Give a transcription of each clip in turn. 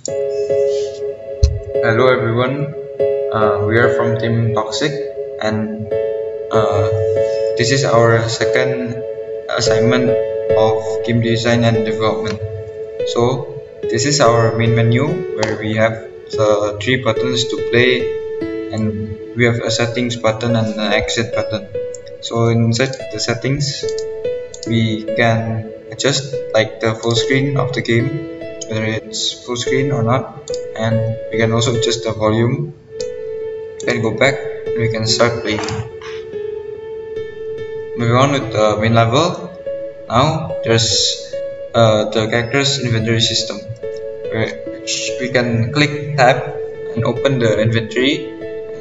Hello everyone, we are from Team Toxic, and this is our second assignment of game design and development. So this is our main menu where we have the 3 buttons to play, and we have a settings button and an exit button. So inside the settings we can adjust like the full screen of the game, whether it's full screen or not, and we can also adjust the volume. We can go back and we can start playing. Moving on with the main level. Now there's the character's inventory system, which we can click tab and open the inventory,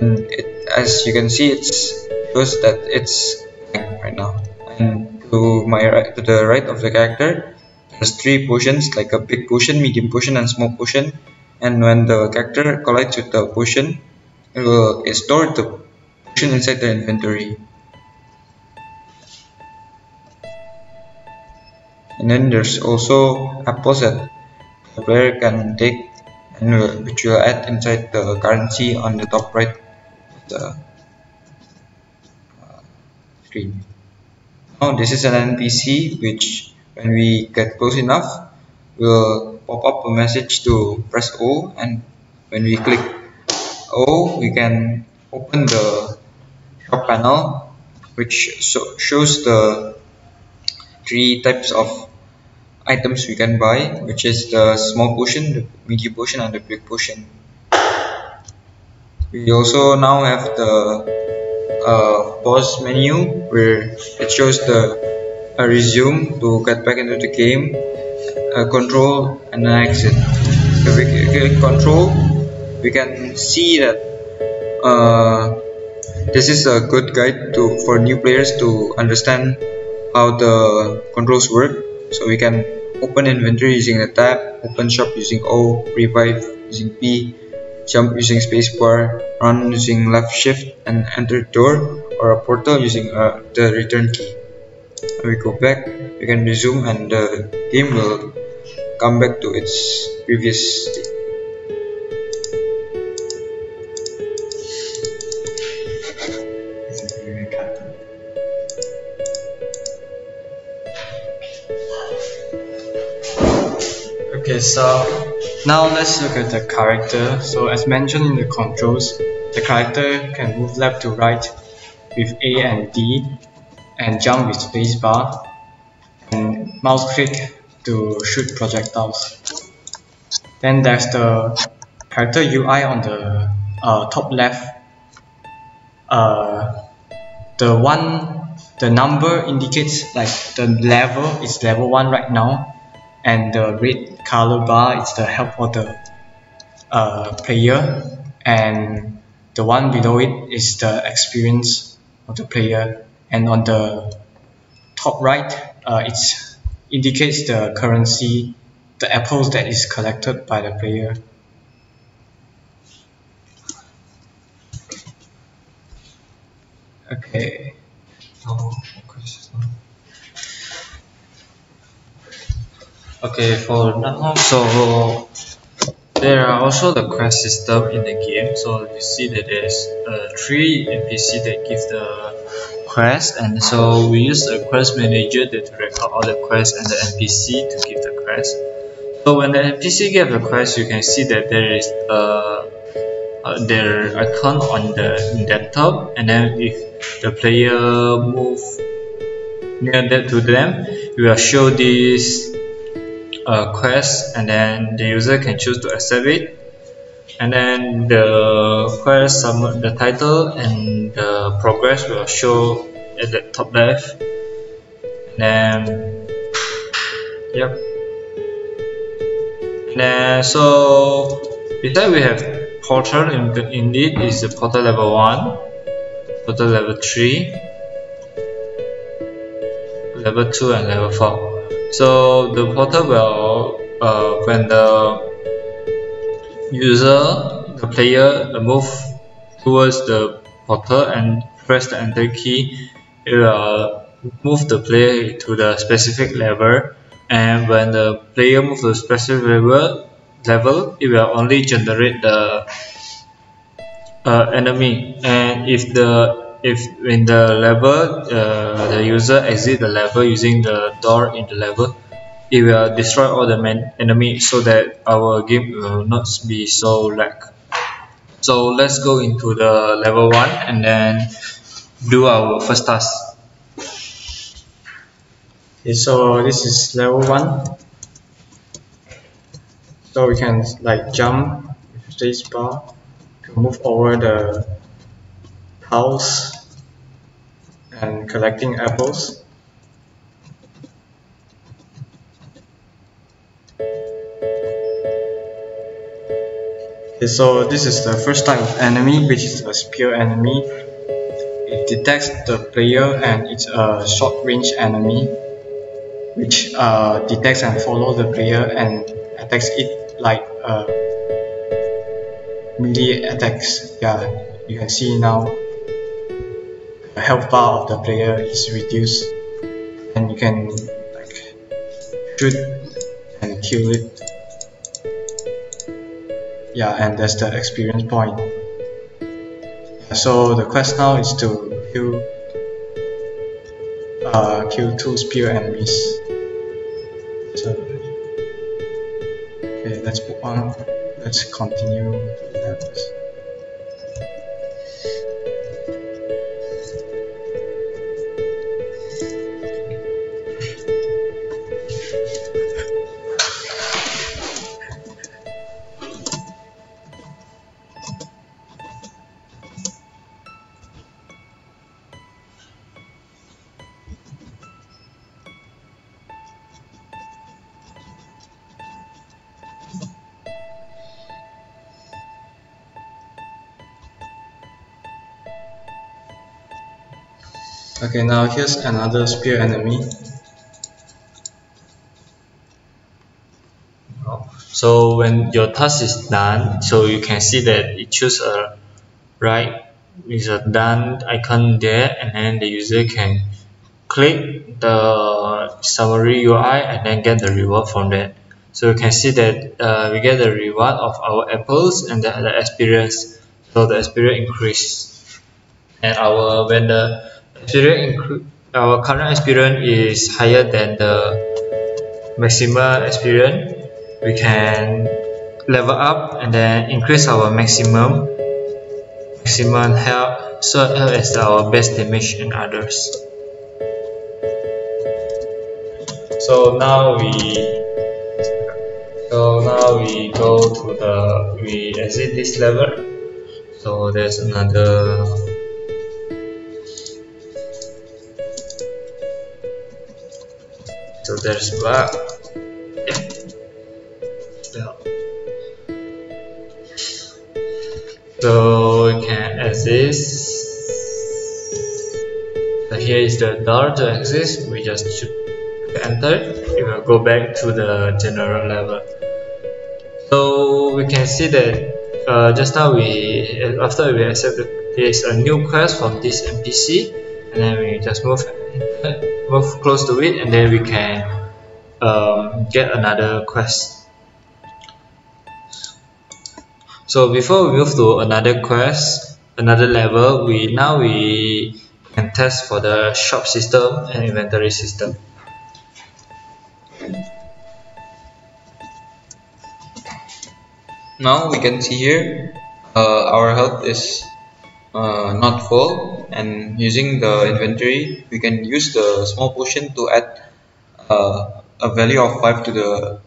and as you can see, it shows that it's blank right now. And to the right of the character, there's 3 potions, like a big potion, medium potion, and small potion. And when the character collides with the potion, it will store the potion inside the inventory. And then there's also apples that the player can take, and which will add inside the currency on the top right of the screen. Now this is an NPC which, when we get close enough, will pop up a message to press O, and when we click O, we can open the shop panel, which shows the 3 types of items we can buy, which is the small potion, the medium potion, and the big potion. We also now have the pause menu, where it shows the resume to get back into the game, control, and an exit. If we click control, we can see that this is a good guide for new players to understand how the controls work. So we can open inventory using the tab, open shop using O, revive using P, jump using spacebar, run using left shift, and enter door or a portal using the return key. When we go back, we can resume, and the game will come back to its previous state. Okay, so now let's look at the character. So as mentioned in the controls, the character can move left to right with A and D, and jump with spacebar, and mouse click to shoot projectiles. Then there's the character UI on the top left. The number indicates like the level is level 1 right now, and the red color bar is the health of the player, and the one below it is the experience of the player. And on the top right, it indicates the currency, the apples that is collected by the player. Okay. Okay, for now, so there are also the quest system in the game. So you see that there's 3 NPC that give the quest, and so we use a quest manager to record all the quests and the NPC to give the quest. So when the NPC give the quest, you can see that there is their icon on the desktop, and then if the player move near that to them, it will show this quest, and then the user can choose to accept it. And then the quest, the title and the progress will show at the top left. And then yep. And then so beside we have portal. Indeed is the portal level 1, portal level 3, level 2, and level 4. So the portal will when the player move towards the portal and press the enter key, it will move the player to the specific level, and when the player moves to the specific level, level, it will only generate the enemy, and if in the level the user exit the level using the door in the level, it will destroy all the enemy, so that our game will not be so lag. So let's go into the level 1 and then do our first task. Okay, so this is level 1. So we can like jump with space bar to move over the house and collecting apples. Okay, so this is the first type of enemy, which is a spear enemy. It detects the player and it's a short range enemy, which detects and follows the player and attacks it like melee attacks. Yeah, you can see now the health bar of the player is reduced, and you can like shoot and kill it. Yeah, and that's the experience point. Yeah, so the quest now is to kill 2 spear enemies. So okay, let's move on. Let's continue the levels. Okay, now here's another spear enemy. So when your task is done, so you can see that it choose a right with a done icon there, and then the user can click the summary UI and then get the reward from that. So you can see that we get the reward of our apples and the experience. So the experience increase, and when the experience our current experience is higher than the maximum experience, we can level up and then increase our maximum health, so as our best damage and others. So now we go to we exit this level. So there's another. So there's black. So we can exit. So here is the door to exit. We just should enter. It will go back to the general level. So we can see that just now after we accept there is a new quest from this NPC, and then we just move close to it, and then we can get another quest. So before we move to another quest, another level, we can test for the shop system and inventory system. Now we can see here our health is not full, and using the inventory we can use the small potion to add a value of 5 to the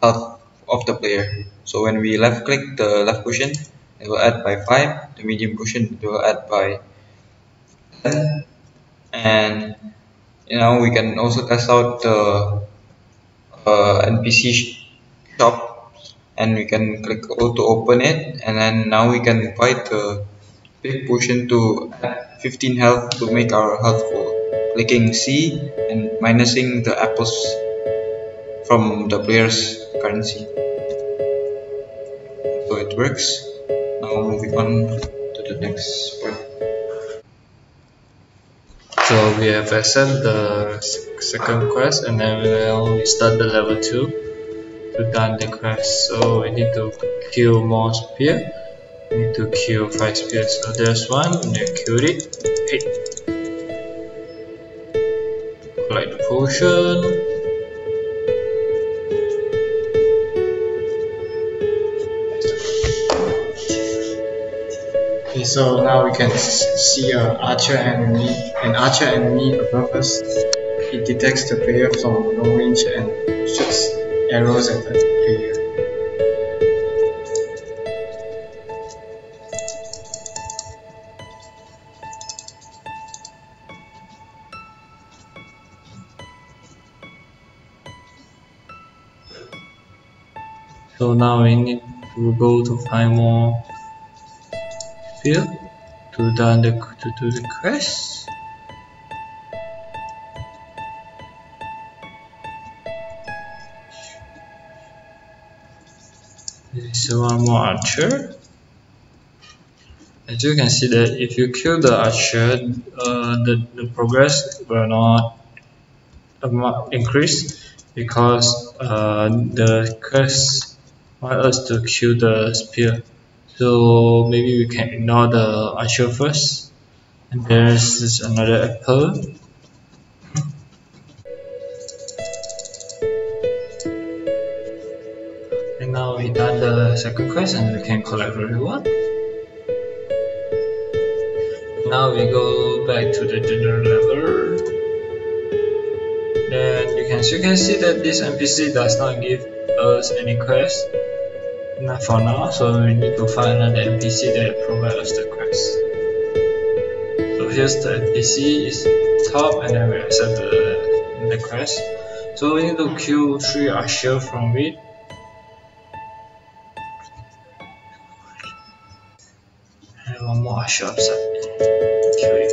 health of the player. So when we left click the left potion, it will add by 5, the medium potion will add by 10, and we can also test out the NPC shop, and we can click O to open it, and then now we can buy the big potion to add 15 health to make our health full. Clicking C and minusing the apples from the player's currency. So it works. Now moving on to the next part. So we have accepted the second quest, and then we start the level 2. to done the quest. So we need to kill more spear. We need to kill 5 spears. So there's one, and then kill it. 8. Collect the potion. Okay, so now we can see an archer enemy above us. It detects the player from long range and shoots arrows at the player. So now we need to go to find more spear to do the quest. This is one more archer. As you can see that if you kill the archer, the progress will not increase because the quest wants us to kill the spear. So maybe we can ignore the archer first. And there's another apple. And now we done the second quest and we can collect the reward. Now we go back to the general level. Then you can see that this NPC does not give us any quest. Not for now, so we need to find another NPC that provides us the quest. So here's the NPC is top, and then we accept the quest. So we need to kill 3 archer from it. And one more archer upside. Kill it.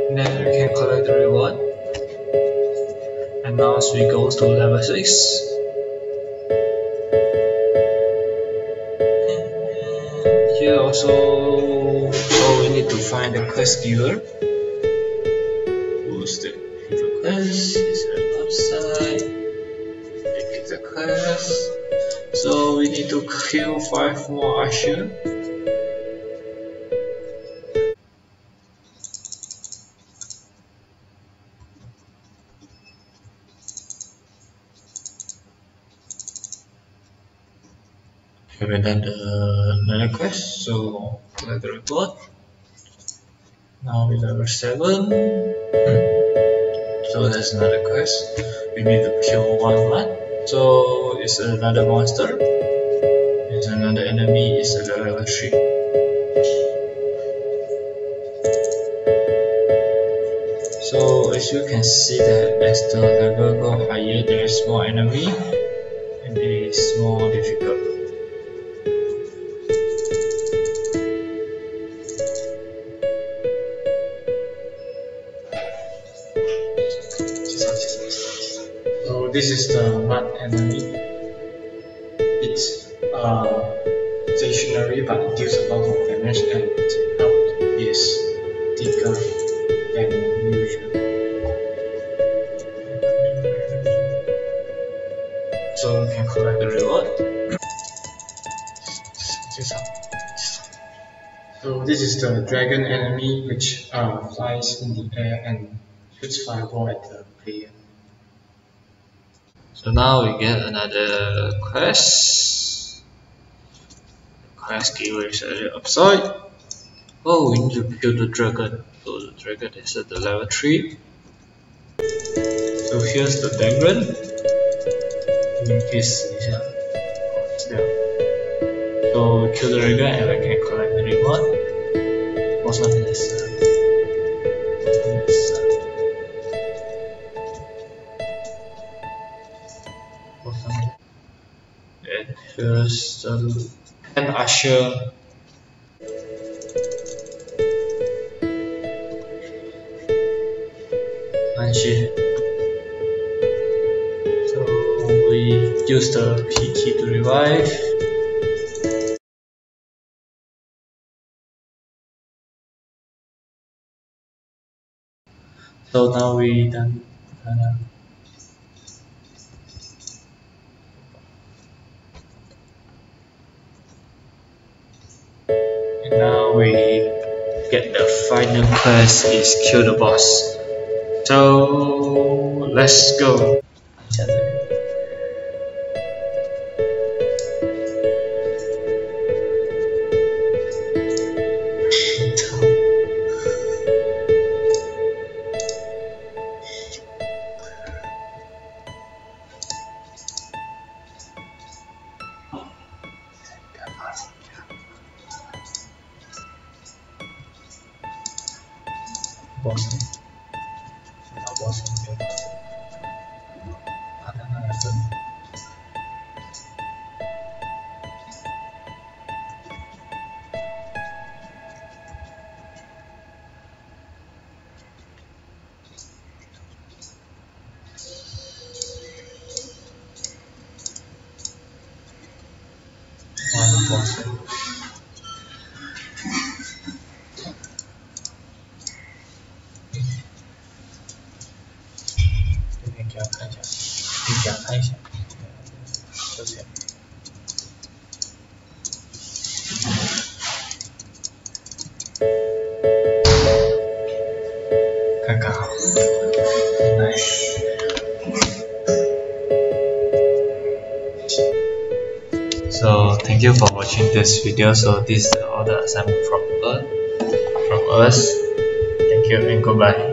And then we can collect the reward. And now as we go to level 6. Here also, we need to find the quest giver. Who's the quest? Is the upside. They pick the quest. So we need to kill 5 more archer. We have done another quest, so collect the report. Now we level 7. So there's another quest. We need to kill 1 man. So it's another monster. It's another enemy. It's a level 3. So as you can see that as the level go higher, there is more enemy and it is more difficult. So this is the mud enemy. It's stationary but it deals a lot of damage and its health is thicker than usual. So we can collect the reward. So this is the dragon enemy which flies in the air and shoots fireball at the player. So now we get another quest. The quest giver is at the upside. Oh, we need to kill the dragon. So the dragon is at the level 3. So here's the dragon. So we kill the dragon and we can collect the reward. Also this. And here's the 10 usher. So we use the P key to revive. So now we done. And now we get the final quest is kill the boss. So let's go. So thank you for watching this video. So this is all the assignment from us. Thank you and goodbye.